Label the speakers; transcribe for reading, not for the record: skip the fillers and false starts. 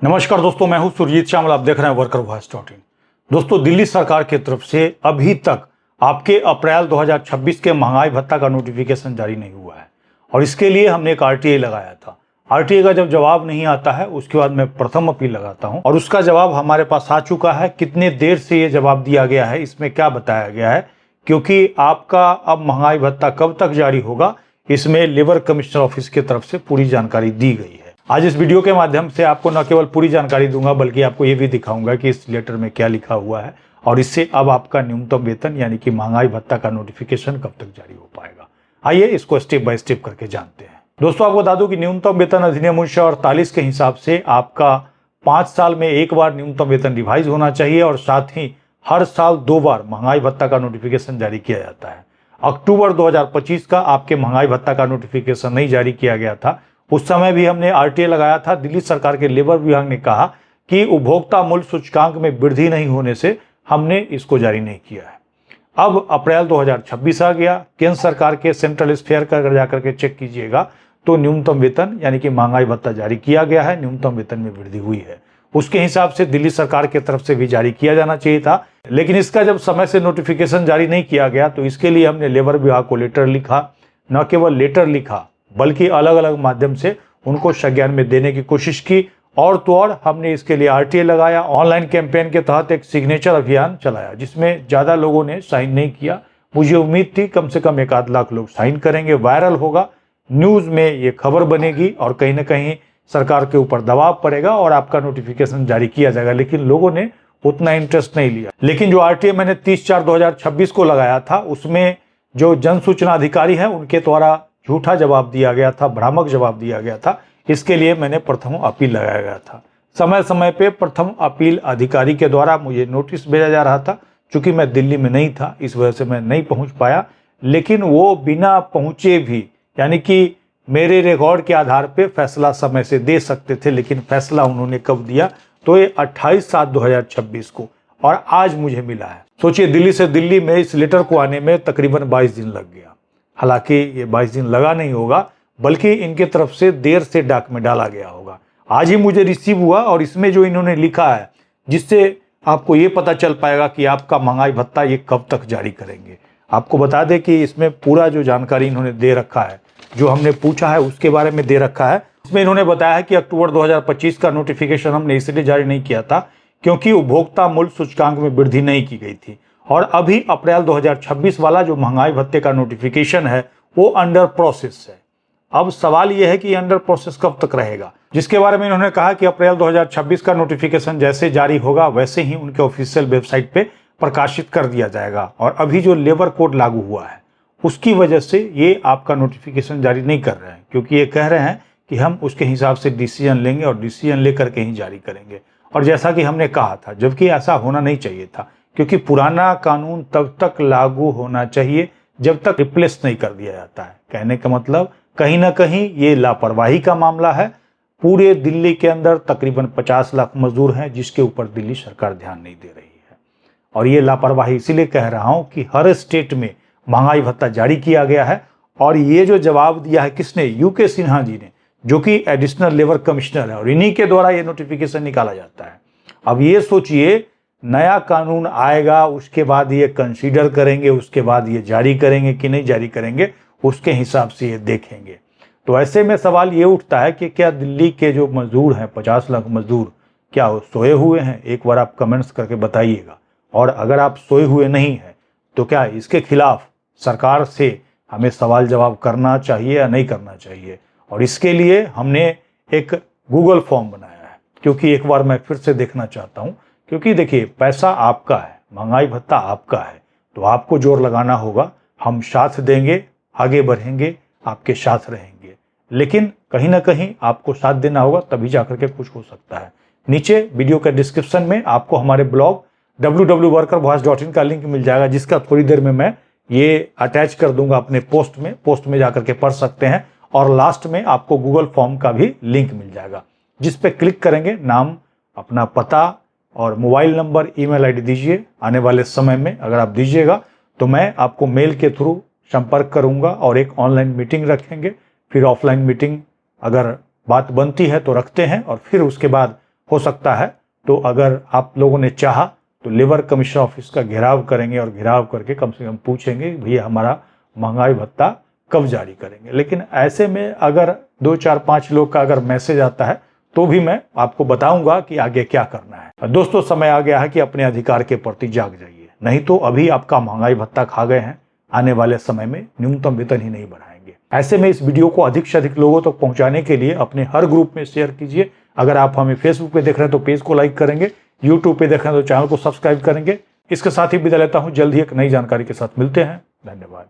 Speaker 1: नमस्कार दोस्तों, मैं हूं सुरजीत श्यामल। आप देख रहे हैं वर्कर वॉइस .in। दोस्तों, दिल्ली सरकार की तरफ से अभी तक आपके अप्रैल 2026 के महंगाई भत्ता का नोटिफिकेशन जारी नहीं हुआ है और इसके लिए हमने एक आरटीआई लगाया था। आरटीआई का जब जवाब नहीं आता है उसके बाद मैं प्रथम अपील लगाता हूं और उसका जवाब हमारे पास आ चुका है। कितने देर से ये जवाब दिया गया है, इसमें क्या बताया गया है, क्योंकि आपका अब महंगाई भत्ता कब तक जारी होगा, इसमें लेबर कमिश्नर ऑफिस की तरफ से पूरी जानकारी दी गई है। आज इस वीडियो के माध्यम से आपको न केवल पूरी जानकारी दूंगा बल्कि आपको ये भी दिखाऊंगा कि इस लेटर में क्या लिखा हुआ है और इससे अब आपका न्यूनतम वेतन यानी कि महंगाई भत्ता का नोटिफिकेशन कब तक जारी हो पाएगा। आइए इसको स्टेप बाय स्टेप करके जानते हैं। दोस्तों, आपको बता दूं कि न्यूनतम वेतन अधिनियम 1948 के हिसाब से आपका 5 साल में एक बार न्यूनतम वेतन रिवाइज होना चाहिए और साथ ही हर साल 2 बार महंगाई भत्ता का नोटिफिकेशन जारी किया जाता है। अक्टूबर 2025 का आपके महंगाई भत्ता का नोटिफिकेशन नहीं जारी किया गया था। उस समय भी हमने आरटीआई लगाया था। दिल्ली सरकार के लेबर विभाग ने कहा कि उपभोक्ता मूल्य सूचकांक में वृद्धि नहीं होने से हमने इसको जारी नहीं किया है। अब अप्रैल 2026 आ गया। केंद्र सरकार के सेंट्रल स्फेयर का अगर जाकर के चेक कीजिएगा तो न्यूनतम वेतन यानी कि महंगाई भत्ता जारी किया गया है। न्यूनतम वेतन में वृद्धि हुई है। उसके हिसाब से दिल्ली सरकार की तरफ से भी जारी किया जाना चाहिए था, लेकिन इसका जब समय से नोटिफिकेशन जारी नहीं किया गया तो इसके लिए हमने लेबर विभाग को लेटर लिखा। न केवल लेटर लिखा बल्कि अलग अलग माध्यम से उनको संज्ञान में देने की कोशिश की और तो और हमने इसके लिए आरटीआई लगाया। ऑनलाइन कैंपेन के तहत एक सिग्नेचर अभियान चलाया जिसमें ज़्यादा लोगों ने साइन नहीं किया। मुझे उम्मीद थी कम से कम 1 आध लाख लोग साइन करेंगे, वायरल होगा, न्यूज़ में ये खबर बनेगी और कहीं ना कहीं सरकार के ऊपर दबाव पड़ेगा और आपका नोटिफिकेशन जारी किया जाएगा। लेकिन लोगों ने उतना इंटरेस्ट नहीं लिया। लेकिन जो आरटीआई मैंने 30/4/2026 को लगाया था उसमें जो जन सूचना अधिकारी हैं उनके द्वारा झूठा जवाब दिया गया था, भ्रामक जवाब दिया गया था। इसके लिए मैंने प्रथम अपील लगाया गया था। समय समय पे प्रथम अपील अधिकारी के द्वारा मुझे नोटिस भेजा जा रहा था। चूंकि मैं दिल्ली में नहीं था इस वजह से मैं नहीं पहुंच पाया, लेकिन वो बिना पहुंचे भी यानी कि मेरे रिकॉर्ड के आधार पे फैसला समय से दे सकते थे। लेकिन फैसला उन्होंने कब दिया तो ये 28/7/2026 को, और आज मुझे मिला है। सोचिए, दिल्ली से दिल्ली में इस लेटर को आने में तकरीबन 22 दिन लग गया। हालांकि ये 22 दिन लगा नहीं होगा बल्कि इनके तरफ से देर से डाक में डाला गया होगा। आज ही मुझे रिसीव हुआ और इसमें जो इन्होंने लिखा है जिससे आपको ये पता चल पाएगा कि आपका महंगाई भत्ता ये कब तक जारी करेंगे। आपको बता दें कि इसमें पूरा जो जानकारी इन्होंने दे रखा है, जो हमने पूछा है उसके बारे में दे रखा है। इसमें इन्होंने बताया है कि अक्टूबर 2025 का नोटिफिकेशन हमने इसलिए जारी नहीं किया था क्योंकि उपभोक्ता मूल्य सूचकांक में वृद्धि नहीं की गई थी और अभी अप्रैल 2026 वाला जो महंगाई भत्ते का नोटिफिकेशन है वो अंडर प्रोसेस है। अब सवाल यह है कि अंडर प्रोसेस कब तक रहेगा, जिसके बारे में इन्होंने कहा कि अप्रैल 2026 का नोटिफिकेशन जैसे जारी होगा वैसे ही उनके ऑफिशियल वेबसाइट पे प्रकाशित कर दिया जाएगा। और अभी जो लेबर कोड लागू हुआ है उसकी वजह से ये आपका नोटिफिकेशन जारी नहीं कर रहे हैं, क्योंकि ये कह रहे हैं कि हम उसके हिसाब से डिसीजन लेंगे और डिसीजन लेकर के ही जारी करेंगे। और जैसा कि हमने कहा था, जबकि ऐसा होना नहीं चाहिए था, क्योंकि पुराना कानून तब तक लागू होना चाहिए जब तक रिप्लेस नहीं कर दिया जाता है। कहने का मतलब कहीं ना कहीं ये लापरवाही का मामला है। पूरे दिल्ली के अंदर तकरीबन 50 लाख मजदूर हैं जिसके ऊपर दिल्ली सरकार ध्यान नहीं दे रही है। और ये लापरवाही इसीलिए कह रहा हूं कि हर स्टेट में महंगाई भत्ता जारी किया गया है और ये जो जवाब दिया है किसने, यूके सिन्हा जी ने, जो कि एडिशनल लेबर कमिश्नर है और इन्हीं के द्वारा ये नोटिफिकेशन निकाला जाता है। अब ये सोचिए, नया कानून आएगा उसके बाद ये कंसीडर करेंगे, उसके बाद ये जारी करेंगे कि नहीं जारी करेंगे, उसके हिसाब से ये देखेंगे। तो ऐसे में सवाल ये उठता है कि क्या दिल्ली के जो मजदूर हैं 50 लाख मजदूर, क्या वो सोए हुए हैं? एक बार आप कमेंट्स करके बताइएगा। और अगर आप सोए हुए नहीं हैं तो क्या इसके खिलाफ सरकार से हमें सवाल जवाब करना चाहिए या नहीं करना चाहिए? और इसके लिए हमने एक गूगल फॉर्म बनाया है, क्योंकि एक बार मैं फिर से देखना चाहता हूँ। क्योंकि देखिए, पैसा आपका है, महंगाई भत्ता आपका है, तो आपको जोर लगाना होगा। हम साथ देंगे, आगे बढ़ेंगे, आपके साथ रहेंगे, लेकिन कहीं ना कहीं आपको साथ देना होगा, तभी जाकर के कुछ हो सकता है। नीचे वीडियो के डिस्क्रिप्शन में आपको हमारे ब्लॉग www.workervoice.in का लिंक मिल जाएगा, जिसका थोड़ी देर में मैं ये अटैच कर दूंगा अपने पोस्ट में जाकर के पढ़ सकते हैं। और लास्ट में आपको गूगल फॉर्म का भी लिंक मिल जाएगा, जिस पे क्लिक करेंगे, नाम, अपना पता और मोबाइल नंबर, ईमेल आईडी दीजिए। आने वाले समय में अगर आप दीजिएगा तो मैं आपको मेल के थ्रू संपर्क करूंगा और एक ऑनलाइन मीटिंग रखेंगे। फिर ऑफलाइन मीटिंग अगर बात बनती है तो रखते हैं और फिर उसके बाद हो सकता है तो अगर आप लोगों ने चाहा तो लेबर कमीशन ऑफिस का घेराव करेंगे और घेराव करके कम से कम पूछेंगे भैया हमारा महंगाई भत्ता कब जारी करेंगे। लेकिन ऐसे में अगर 2 4 5 लोग का अगर मैसेज आता है तो भी मैं आपको बताऊंगा कि आगे क्या करना है। दोस्तों समय आ गया है कि अपने अधिकार के प्रति जाग जाइए, नहीं तो अभी आपका महंगाई भत्ता खा गए हैं, आने वाले समय में न्यूनतम वेतन ही नहीं बढ़ाएंगे। ऐसे में इस वीडियो को अधिक से अधिक लोगों तक पहुंचाने के लिए अपने हर ग्रुप में शेयर कीजिए। अगर आप हमें फेसबुक पे देख रहे हैं तो पेज को लाइक करेंगे, यूट्यूब पे देख रहे हैं तो चैनल को सब्सक्राइब करेंगे। इसके साथ ही विदा लेता हूं, जल्द ही एक नई जानकारी के साथ मिलते हैं। धन्यवाद।